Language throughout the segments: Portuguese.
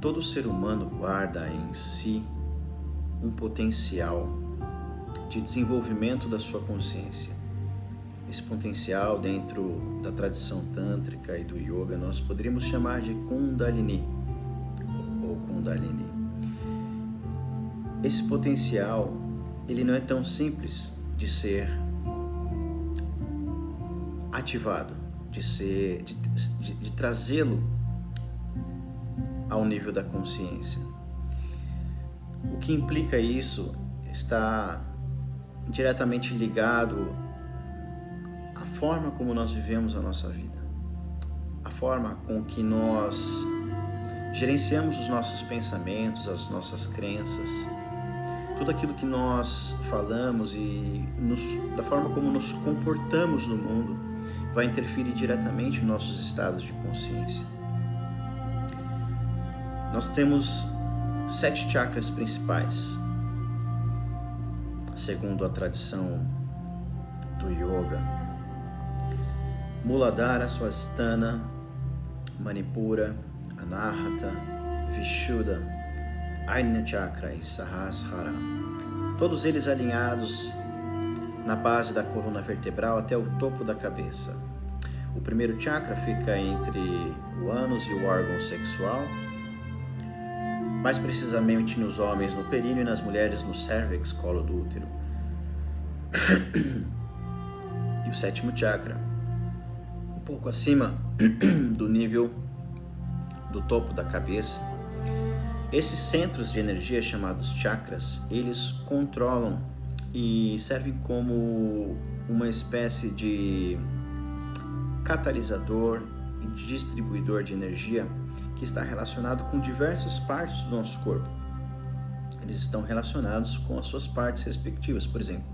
Todo ser humano guarda em si um potencial de desenvolvimento da sua consciência. Esse potencial, dentro da tradição tântrica e do yoga, nós poderíamos chamar de Kundalini ou Kundalini. Esse potencial, ele não é tão simples de ser ativado, de trazê-lo ao nível da consciência. O que implica isso está diretamente ligado à forma como nós vivemos a nossa vida, a forma com que nós gerenciamos os nossos pensamentos, as nossas crenças, tudo aquilo que nós falamos e da forma como nos comportamos no mundo vai interferir diretamente em nossos estados de consciência. Nós temos 7 chakras principais, segundo a tradição do yoga: Muladhara, Swasthana, Manipura, Anahata, Vishuddha, Ajna Chakra e Sahasrara. Todos eles alinhados na base da coluna vertebral até o topo da cabeça. O primeiro chakra fica entre o ânus e o órgão sexual, mais precisamente nos homens no períneo e nas mulheres no cérvix, colo do útero. E o 7º chakra, um pouco acima do nível do topo da cabeça. Esses centros de energia chamados chakras, eles controlam e servem como uma espécie de catalisador e distribuidor de energia que está relacionado com diversas partes do nosso corpo. Eles estão relacionados com as suas partes respectivas. Por exemplo,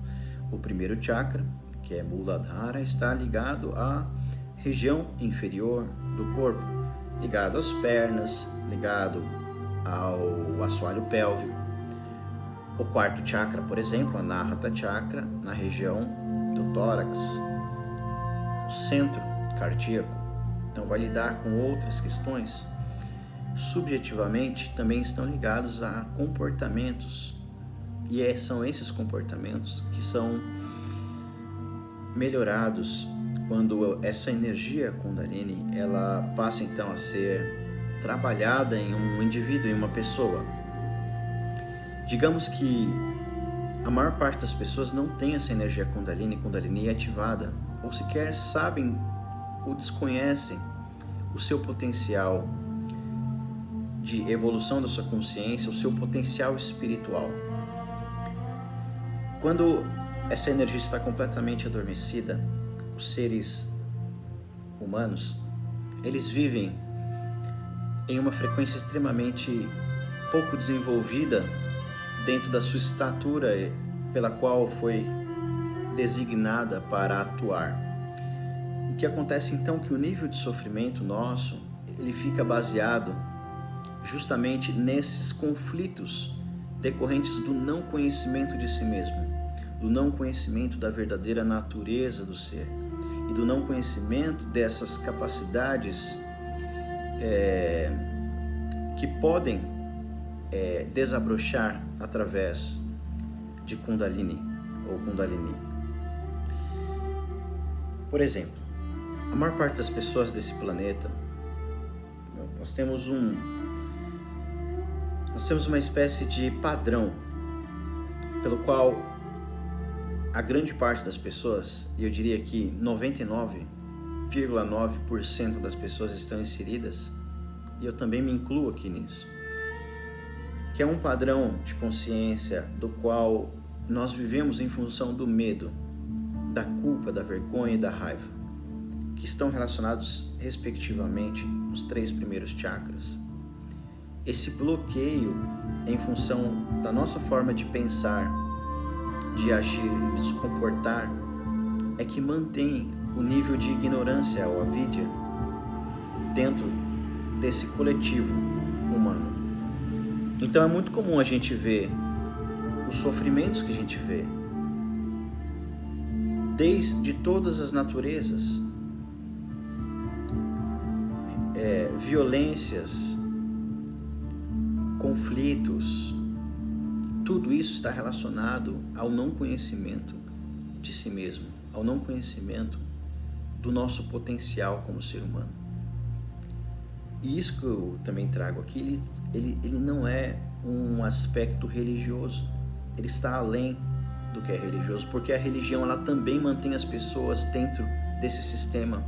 o primeiro chakra, que é Muladhara, está ligado à região inferior do corpo, ligado às pernas, ligado ao assoalho pélvico. O 4º chakra, por exemplo, Anahata Chakra, na região do tórax, o centro cardíaco. Então vai lidar com outras questões. Subjetivamente também estão ligados a comportamentos, e são esses comportamentos que são melhorados quando essa energia Kundalini ela passa então a ser trabalhada em um indivíduo, em uma pessoa. Digamos que a maior parte das pessoas não tem essa energia Kundalini ativada, ou sequer sabem ou desconhecem o seu potencial de evolução da sua consciência, o seu potencial espiritual. Quando essa energia está completamente adormecida, os seres humanos, eles vivem em uma frequência extremamente pouco desenvolvida dentro da sua estatura pela qual foi designada para atuar. O que acontece então é que o nível de sofrimento nosso, ele fica baseado justamente nesses conflitos decorrentes do não conhecimento de si mesmo, do não conhecimento da verdadeira natureza do ser e do não conhecimento dessas capacidades que podem desabrochar através de Kundalini ou Kundalini. Por exemplo, a maior parte das pessoas desse planeta, nós temos uma espécie de padrão pelo qual a grande parte das pessoas, e eu diria que 99,9% das pessoas estão inseridas, e eu também me incluo aqui nisso, que é um padrão de consciência do qual nós vivemos em função do medo, da culpa, da vergonha e da raiva, que estão relacionados respectivamente nos 3 primeiros chakras. Esse bloqueio em função da nossa forma de pensar, de agir e de se comportar é que mantém o nível de ignorância ou avidya dentro desse coletivo humano. Então é muito comum a gente ver os sofrimentos que a gente vê desde todas as naturezas, violências conflitos, tudo isso está relacionado ao não conhecimento de si mesmo, ao não conhecimento do nosso potencial como ser humano. E isso que eu também trago aqui, ele não é um aspecto religioso, ele está além do que é religioso, porque a religião ela também mantém as pessoas dentro desse sistema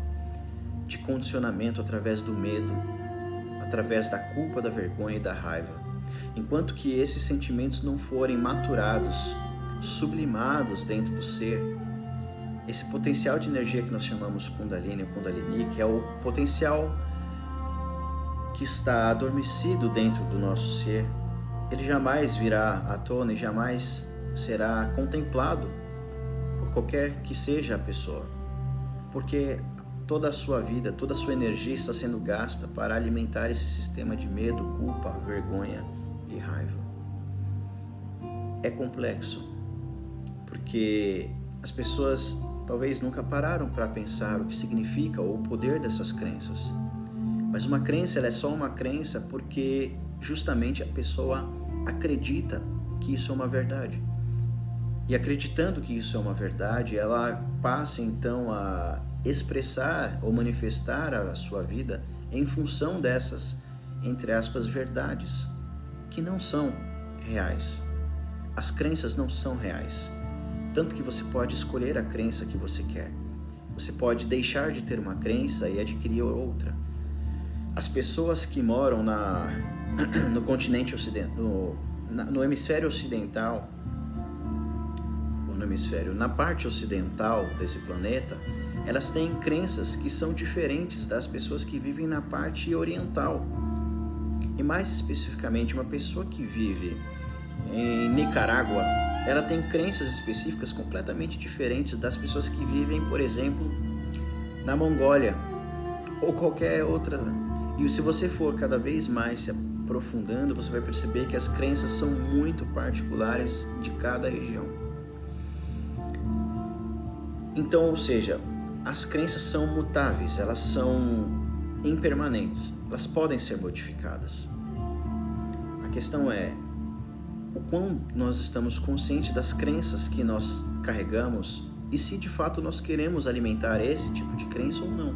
de condicionamento através do medo, através da culpa, da vergonha e da raiva. Enquanto que esses sentimentos não forem maturados, sublimados dentro do ser, esse potencial de energia que nós chamamos Kundalini ou Kundalini, que é o potencial que está adormecido dentro do nosso ser, ele jamais virá à tona e jamais será contemplado por qualquer que seja a pessoa, porque toda a sua vida, toda a sua energia está sendo gasta para alimentar esse sistema de medo, culpa, vergonha e raiva. É complexo, porque as pessoas talvez nunca pararam para pensar o que significa ou o poder dessas crenças. Mas uma crença, ela é só uma crença porque justamente a pessoa acredita que isso é uma verdade. E acreditando que isso é uma verdade, ela passa então a expressar ou manifestar a sua vida em função dessas, entre aspas, verdades, que não são reais. As crenças não são reais. Tanto que você pode escolher a crença que você quer. Você pode deixar de ter uma crença e adquirir outra. As pessoas que moram no continente ocidental, no hemisfério ocidental, na parte ocidental desse planeta, elas têm crenças que são diferentes das pessoas que vivem na parte oriental. E mais especificamente, uma pessoa que vive em Nicarágua, ela tem crenças específicas completamente diferentes das pessoas que vivem, por exemplo, na Mongólia ou qualquer outra. E se você for cada vez mais se aprofundando, você vai perceber que as crenças são muito particulares de cada região. Então, ou seja, as crenças são mutáveis, elas são impermanentes, elas podem ser modificadas. A questão é o quão nós estamos conscientes das crenças que nós carregamos e se de fato nós queremos alimentar esse tipo de crença ou não.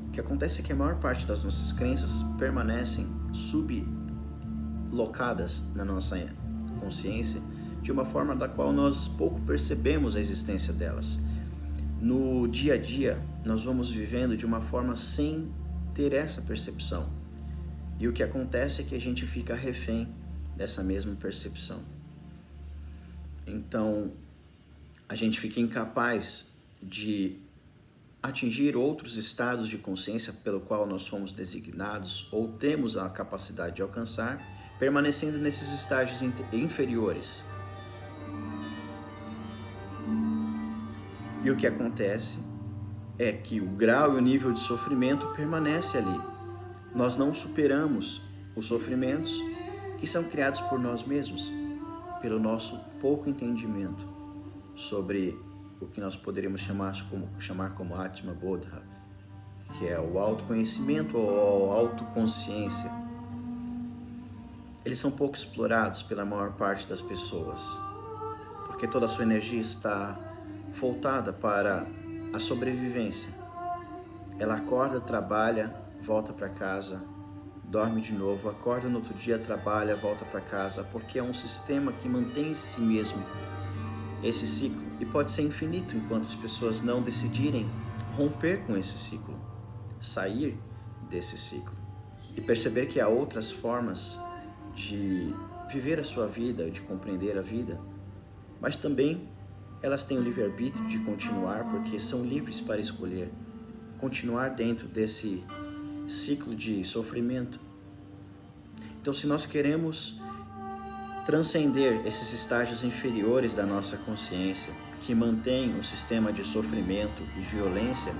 O que acontece é que a maior parte das nossas crenças permanecem sublocadas na nossa consciência de uma forma da qual nós pouco percebemos a existência delas. No dia a dia, nós vamos vivendo de uma forma sem ter essa percepção. E o que acontece é que a gente fica refém dessa mesma percepção. Então, a gente fica incapaz de atingir outros estados de consciência pelo qual nós somos designados ou temos a capacidade de alcançar, permanecendo nesses estágios inferiores. E o que acontece é que o grau e o nível de sofrimento permanece ali. Nós não superamos os sofrimentos que são criados por nós mesmos, pelo nosso pouco entendimento sobre o que nós poderíamos chamar como Atma Bodha, que é o autoconhecimento ou a autoconsciência. Eles são pouco explorados pela maior parte das pessoas, porque toda a sua energia está voltada para a sobrevivência. Ela acorda, trabalha, volta para casa, dorme de novo, acorda no outro dia, trabalha, volta para casa, porque é um sistema que mantém em si mesmo esse ciclo e pode ser infinito enquanto as pessoas não decidirem romper com esse ciclo, sair desse ciclo e perceber que há outras formas de viver a sua vida, de compreender a vida, mas também elas têm o livre-arbítrio de continuar, porque são livres para escolher continuar dentro desse ciclo de sofrimento. Então, se nós queremos transcender esses estágios inferiores da nossa consciência, que mantém um sistema de sofrimento e violência,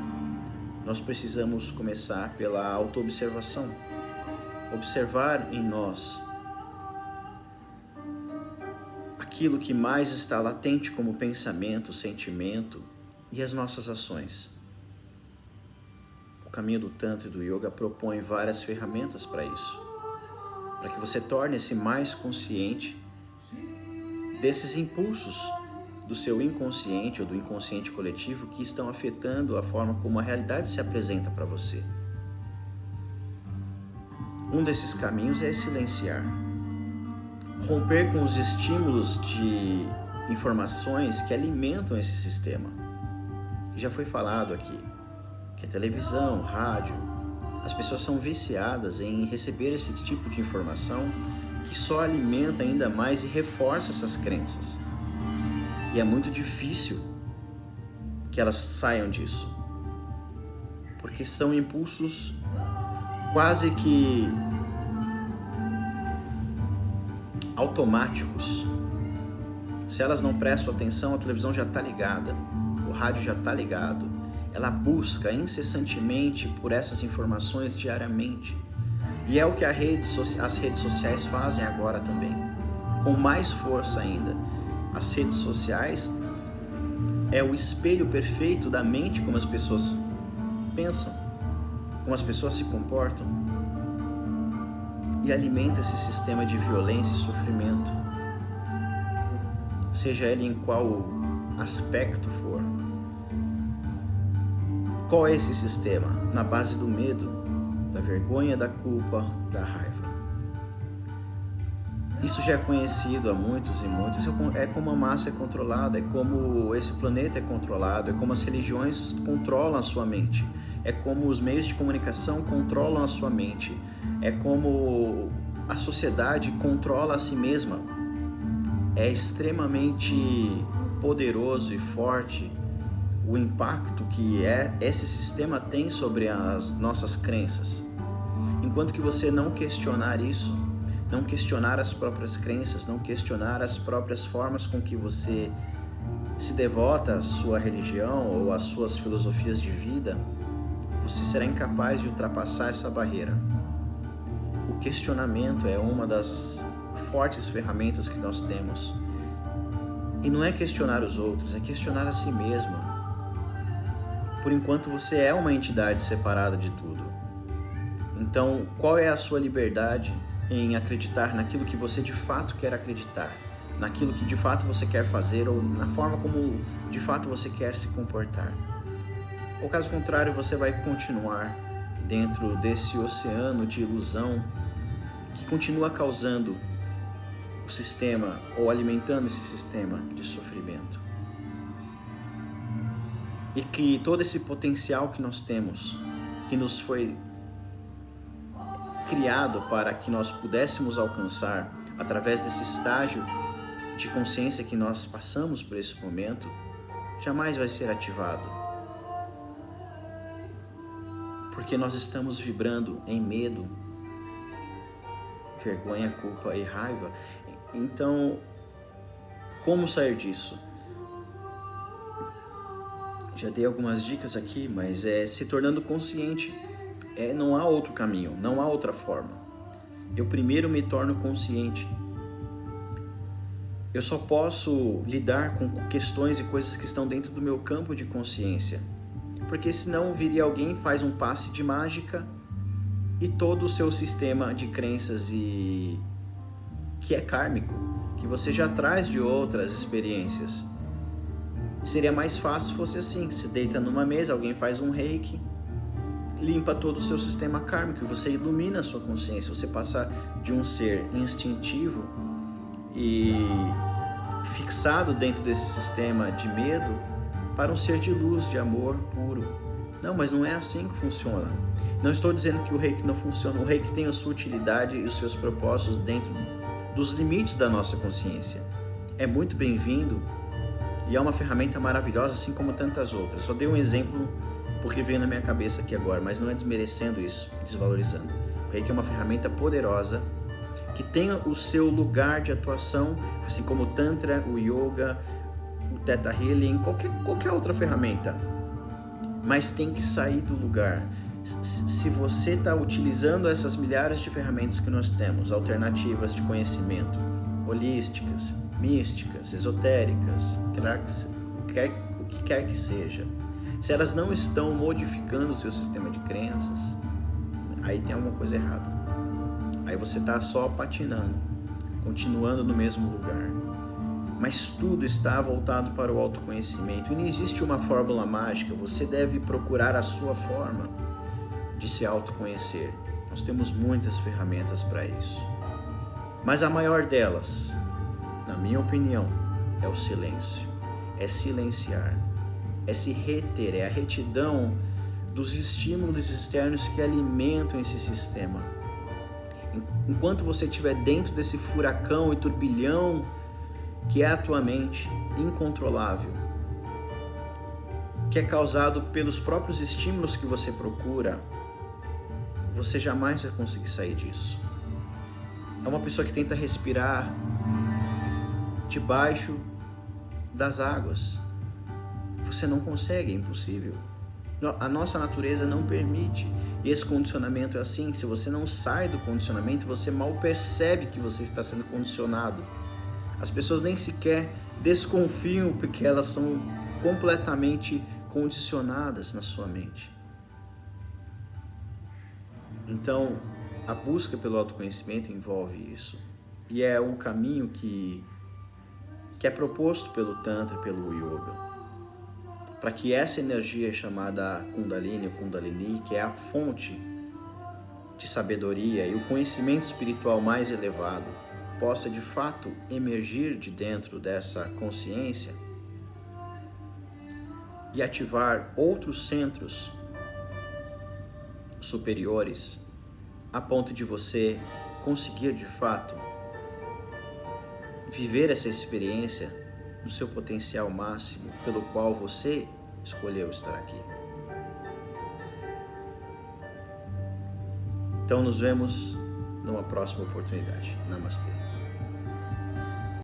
nós precisamos começar pela autoobservação. Observar em nós aquilo que mais está latente como pensamento, sentimento e as nossas ações. O caminho do Tantra e do Yoga propõe várias ferramentas para isso. para que você torne-se mais consciente desses impulsos do seu inconsciente ou do inconsciente coletivo que estão afetando a forma como a realidade se apresenta para você. Um desses caminhos é silenciar. Romper com os estímulos de informações que alimentam esse sistema. Já foi falado aqui, que a televisão, rádio, as pessoas são viciadas em receber esse tipo de informação que só alimenta ainda mais e reforça essas crenças. E é muito difícil que elas saiam disso, porque são impulsos quase que automáticos. Se elas não prestam atenção, a televisão já está ligada, o rádio já está ligado. Ela busca incessantemente por essas informações diariamente. E é o que as redes sociais fazem agora também, com mais força ainda. As redes sociais é o espelho perfeito da mente, como as pessoas pensam, como as pessoas se comportam, e alimenta esse sistema de violência e sofrimento, seja ele em qual aspecto for. Qual é esse sistema? Na base do medo, da vergonha, da culpa, da raiva. Isso já é conhecido há muitos e muitos. É como a massa é controlada, é como esse planeta é controlado, é como as religiões controlam a sua mente, é como os meios de comunicação controlam a sua mente, é como a sociedade controla a si mesma. É extremamente poderoso e forte o impacto que esse sistema tem sobre as nossas crenças. Enquanto que você não questionar isso, não questionar as próprias crenças, não questionar as próprias formas com que você se devota à sua religião ou às suas filosofias de vida, você será incapaz de ultrapassar essa barreira. O questionamento é uma das fortes ferramentas que nós temos. E não é questionar os outros, é questionar a si mesmo. Por enquanto você é uma entidade separada de tudo. Então, qual é a sua liberdade em acreditar naquilo que você de fato quer acreditar, naquilo que de fato você quer fazer ou na forma como de fato você quer se comportar? Ou caso contrário, você vai continuar dentro desse oceano de ilusão que continua causando o sistema ou alimentando esse sistema de sofrimento. E que todo esse potencial que nós temos, que nos foi criado para que nós pudéssemos alcançar através desse estágio de consciência que nós passamos por esse momento, jamais vai ser ativado. Porque nós estamos vibrando em medo, vergonha, culpa e raiva. Então, como sair disso? Já dei algumas dicas aqui, mas é se tornando consciente. Não há outro caminho, não há outra forma. Eu primeiro me torno consciente. Eu só posso lidar com questões e coisas que estão dentro do meu campo de consciência. Porque senão viria alguém, faz um passe de mágica e todo o seu sistema de crenças que é kármico, que você já traz de outras experiências. Seria mais fácil se fosse assim, você deita numa mesa, alguém faz um reiki, limpa todo o seu sistema kármico, você ilumina a sua consciência, você passa de um ser instintivo e fixado dentro desse sistema de medo para um ser de luz, de amor puro. Não, mas não é assim que funciona. Não estou dizendo que o reiki não funciona, o reiki tem a sua utilidade e os seus propósitos dentro dos limites da nossa consciência. É muito bem-vindo e é uma ferramenta maravilhosa, assim como tantas outras. Só dei um exemplo porque veio na minha cabeça aqui agora, mas não é desmerecendo isso, desvalorizando. O reiki é uma ferramenta poderosa que tem o seu lugar de atuação, assim como o Tantra, o Yoga, o Theta Healing, qualquer outra ferramenta. Mas tem que sair do lugar. Se você está utilizando essas milhares de ferramentas que nós temos, alternativas de conhecimento, holísticas, místicas, esotéricas, o que quer que seja, se elas não estão modificando o seu sistema de crenças, aí tem alguma coisa errada. Aí Aí você está só patinando, continuando no mesmo lugar. Mas tudo está voltado para o autoconhecimento. E não existe uma fórmula mágica, você deve procurar a sua forma de se autoconhecer. Nós temos muitas ferramentas para isso. Mas a maior delas, na minha opinião, é o silêncio. É silenciar. É se reter, é a retidão dos estímulos externos que alimentam esse sistema. Enquanto você estiver dentro desse furacão e turbilhão que é a tua mente, incontrolável, que é causado pelos próprios estímulos que você procura, você jamais vai conseguir sair disso. É uma pessoa que tenta respirar debaixo das águas. Você não consegue, é impossível. A nossa natureza não permite. E esse condicionamento é assim, se você não sai do condicionamento, você mal percebe que você está sendo condicionado. As pessoas nem sequer desconfiam porque elas são completamente condicionadas na sua mente. Então, a busca pelo autoconhecimento envolve isso. E é um caminho que é proposto pelo Tantra e pelo Yoga. Para que essa energia chamada Kundalini, ou Kundalini, que é a fonte de sabedoria e o conhecimento espiritual mais elevado, possa de fato emergir de dentro dessa consciência e ativar outros centros superiores a ponto de você conseguir de fato viver essa experiência no seu potencial máximo pelo qual você escolheu estar aqui. Então nos vemos numa próxima oportunidade. Namastê.